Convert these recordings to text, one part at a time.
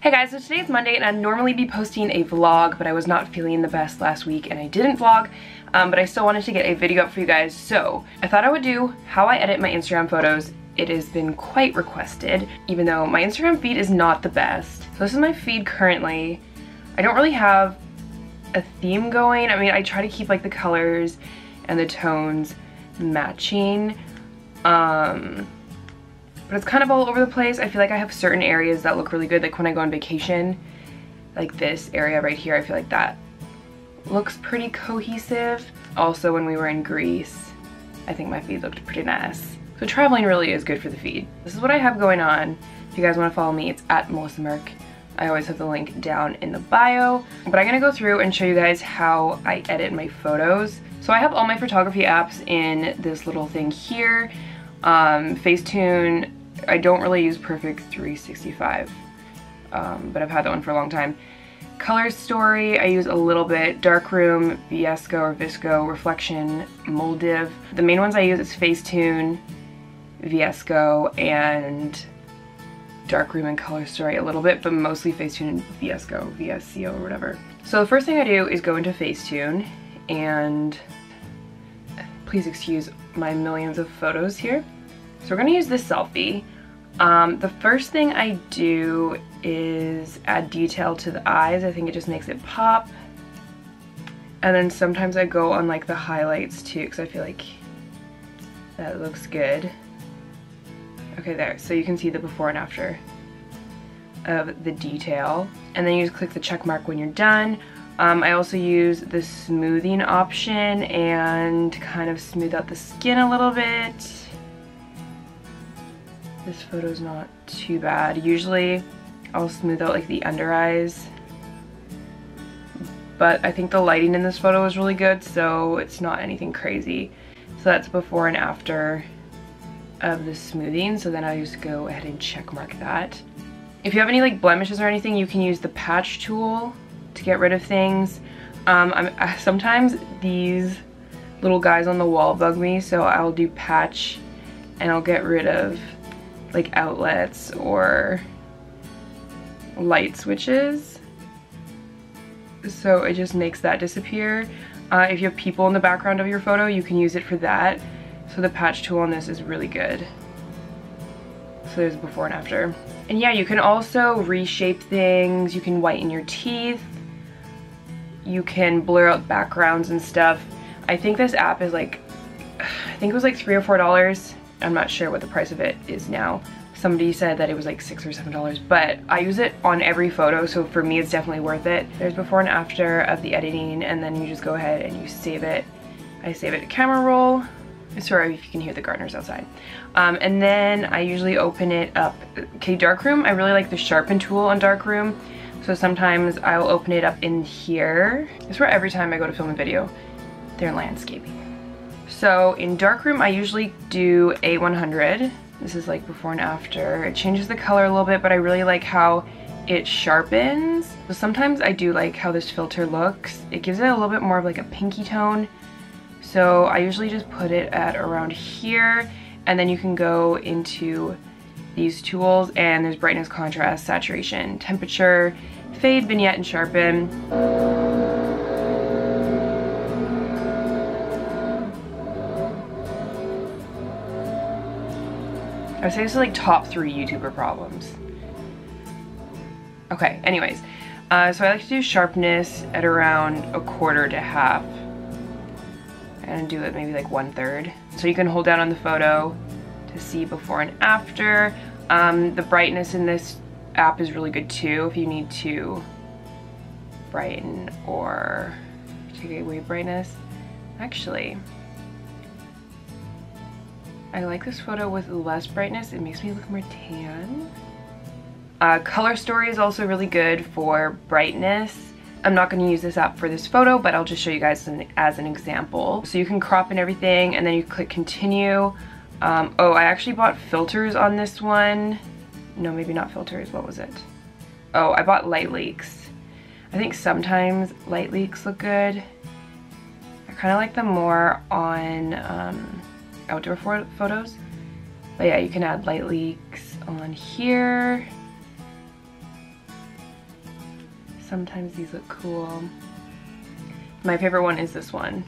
Hey guys, so today's Monday and I'd normally be posting a vlog, but I was not feeling the best last week and I didn't vlog, but I still wanted to get a video up for you guys. So I thought I would do how I edit my Instagram photos. It has been quite requested, even though my Instagram feed is not the best. So this is my feed currently. I don't really have a theme going. I mean, I try to keep like the colors and the tones matching. But it's kind of all over the place. I feel like I have certain areas that look really good, like when I go on vacation, like this area right here, I feel like that looks pretty cohesive. Also, when we were in Greece, I think my feed looked pretty nice. So traveling really is good for the feed. This is what I have going on. If you guys want to follow me, it's at Melissa Merck. I always have the link down in the bio. But I'm gonna go through and show you guys how I edit my photos. So I have all my photography apps in this little thing here. Facetune, I don't really use Perfect 365, but I've had that one for a long time. Color Story, I use a little bit. Darkroom, Viesco or Visco, Reflection, Moldiv. The main ones I use is Facetune, Viesco, and Darkroom and Color Story a little bit, but mostly Facetune and Viesco, VSCO or whatever. So the first thing I do is go into Facetune, and please excuse my millions of photos here. So we're gonna use this selfie. The first thing I do is add detail to the eyes. I think it just makes it pop. And then sometimes I go on like the highlights too, because I feel like that looks good. Okay, there. So you can see the before and after of the detail. And then you just click the check mark when you're done. I also use the smoothing option and kind of smooth out the skin a little bit. This photo's not too bad. Usually I'll smooth out like the under eyes, but I think the lighting in this photo is really good, so it's not anything crazy. So that's before and after of the smoothing, so then I just go ahead and check mark that. If you have any like blemishes or anything, you can use the patch tool to get rid of things. Sometimes these little guys on the wall bug me, so I'll do patch and I'll get rid of like outlets or light switches, so it just makes that disappear. If you have people in the background of your photo, you can use it for that. So the patch tool on this is really good. So there's before and after. And yeah, you can also reshape things. You can whiten your teeth. You can blur out backgrounds and stuff. I think this app is like, I think it was like $3 or $4. I'm not sure what the price of it is now. Somebody said that it was like $6 or $7, but I use it on every photo, so for me it's definitely worth it. There's before and after of the editing, and then you just go ahead and you save it. I save it to camera roll. Sorry if you can hear the gardeners outside. And then I usually open it up. Okay, Darkroom, I really like the sharpen tool on Darkroom. So sometimes I'll open it up in here. It's where every time I go to film a video, they're landscaping. So in Darkroom, I usually do A100. This is like before and after. It changes the color a little bit, but I really like how it sharpens. So sometimes I do like how this filter looks. It gives it a little bit more of like a pinky tone. So I usually just put it at around here, and then you can go into these tools, and there's brightness, contrast, saturation, temperature, fade, vignette, and sharpen. I would say this is like top 3 YouTuber problems. Okay, anyways, so I like to do sharpness at around 1/4 to 1/2. And do it maybe like 1/3. So you can hold down on the photo to see before and after. The brightness in this app is really good too if you need to brighten or take away brightness. Actually, I like this photo with less brightness. It makes me look more tan. Color Story is also really good for brightness. I'm not going to use this app for this photo, but I'll just show you guys as an example. So you can crop and everything, and then you click continue. Oh, I actually bought filters on this one. No, maybe not filters. What was it? Oh, I bought light leaks. I think sometimes light leaks look good. I kind of like them more on outdoor photos. But yeah, you can add light leaks on here. Sometimes these look cool. My favorite one is this one.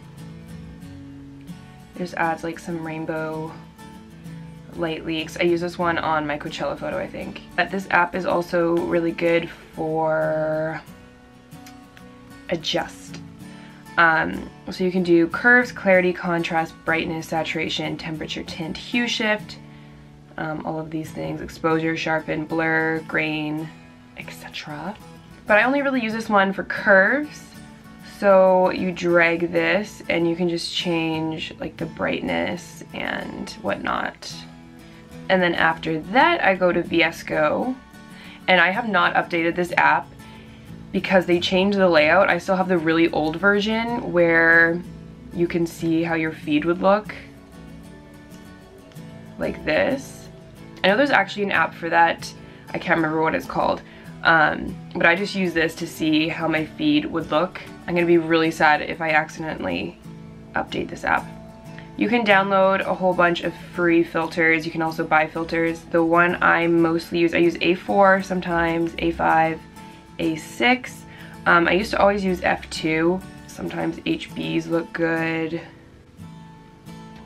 It just adds like some rainbow light leaks. I use this one on my Coachella photo, I think. But this app is also really good for adjust. So you can do curves, clarity, contrast, brightness, saturation, temperature, tint, hue shift, all of these things, exposure, sharpen, blur, grain, etc. But I only really use this one for curves. So you drag this and you can just change like the brightness and whatnot. And then after that I go to VS-Go, and I have not updated this app because they changed the layout. I still have the really old version where you can see how your feed would look like this. I know there's actually an app for that. I can't remember what it's called. But I just use this to see how my feed would look. I'm gonna be really sad if I accidentally update this app. You can download a whole bunch of free filters. You can also buy filters. The one I mostly use, I use A4 sometimes, A5, A6. I used to always use F2. Sometimes HBs look good.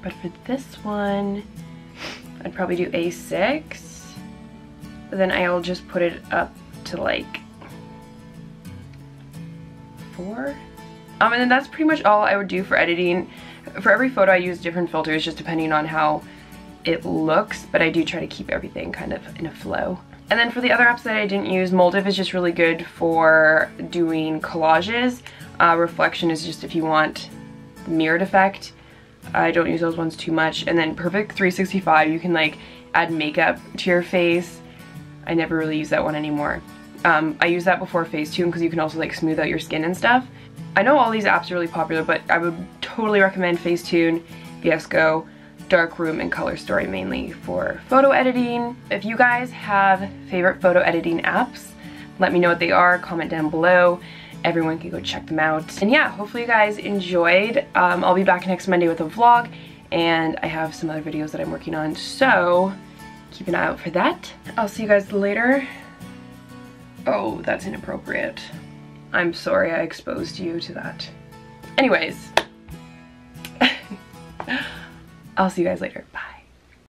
But for this one, I'd probably do A6. But then I'll just put it up to like 4. And then that's pretty much all I would do for editing. For every photo I use different filters just depending on how it looks, but I do try to keep everything kind of in a flow. And then for the other apps that I didn't use, Moldiv is just really good for doing collages. Reflection is just if you want the mirrored effect. I don't use those ones too much. And then Perfect 365, you can like add makeup to your face. I never really use that one anymore. I use that before Facetune because you can also like smooth out your skin and stuff. I know all these apps are really popular, but I would totally recommend Facetune, VS-Go, Darkroom, and Color Story mainly for photo editing. If you guys have favorite photo editing apps, let me know what they are, comment down below. Everyone can go check them out. And yeah, hopefully you guys enjoyed. I'll be back next Monday with a vlog, and I have some other videos that I'm working on, so keep an eye out for that. I'll see you guys later. Oh, that's inappropriate. I'm sorry I exposed you to that. Anyways, I'll see you guys later. Bye.